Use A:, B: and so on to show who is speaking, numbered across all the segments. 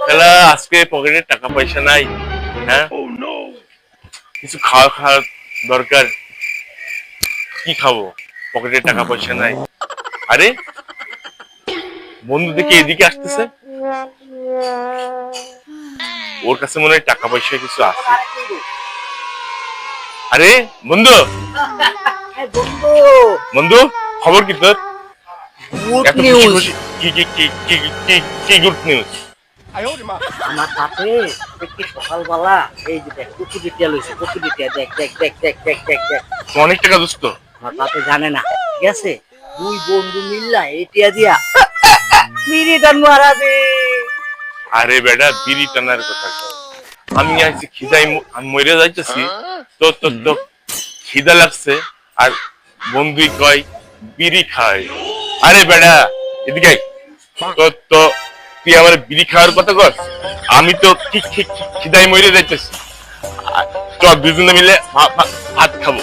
A: খেলা আজকে পকেটে টাকা পয়সা নাই। হ্যাঁ, কিছু খাওয়া খাওয়ার দরকার। কি খাবো? পকেটে টাকা পয়সা নাই। আরে বন্ধু দেখি এদিকে আসতেছে, ওর কাছে মনে হয় টাকা পয়সা কিছু আছে। আরে বন্ধু,
B: বন্ধু,
A: বন্ধু খবর কি তোর?
B: গুড
A: এত খুশি
B: নিউজ।
A: খুশি কি কি কি কি কি কি গুড নিউজ?
B: আমার সাথে দেখি সকালবেলা এই যে দেখ কচু ডিটিয়া লইছে, কচু ডিটিয়া দেখ দেখ দেখ দেখ দেখ দেখ দেখ।
A: অনেক টাকা দোস্ত।
B: আমার বাপে জানে না, ঠিক আছে? দুই বন্ধু মিল্লা এটিয়া দিয়া মিরিটান মারা দে।
A: আরে বেটা বিড়ি টানার কথা কও। আমি আইছি খিদাই, আমি মরে যাইতেছি। তো তো তো খিদা লাগছে আর বন্ধুই কয় বিড়ি খাই। আরে বেটা এদিকে আয়। তো তো তুই আমার বিড়ি খাওয়ার কথা কর, আমি তো ঠিক ঠিক ঠিক খিদাই মরে যাইতেছি। চল দুজনে মিলে ভাত খাবো।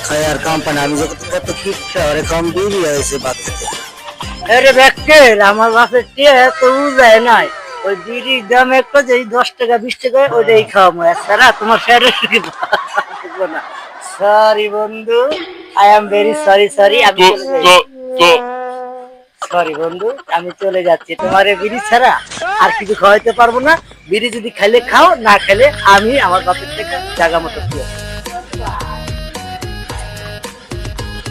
B: খায়ার কোম্পানি আমি কত কিচ্ছা আরে কম বিড়ি হয়েছে বাচ্চাতে। আরে ব্যাকেল আমার বাপের টিয়া তো উজায় নাই। ওই বিড়ির দাম একটা যে 10 টাকা 20 টাকা ওইটাই খাওয়াবো। এছাড়া তোমার ফেরত না। সরি বন্ধু, I am very sorry sorry. আমি
A: তো
B: চলে যাই।
A: তো তো
B: সরি বন্ধু, আমি চলে যাচ্ছি। তোমার এই বিড়ি ছাড়া আর কিছু খাওয়াইতে পারবো না। বিড়ি যদি খাইলে খাও, না খাইলে আমি আমার বাপের থেকে জায়গা মতো দিও।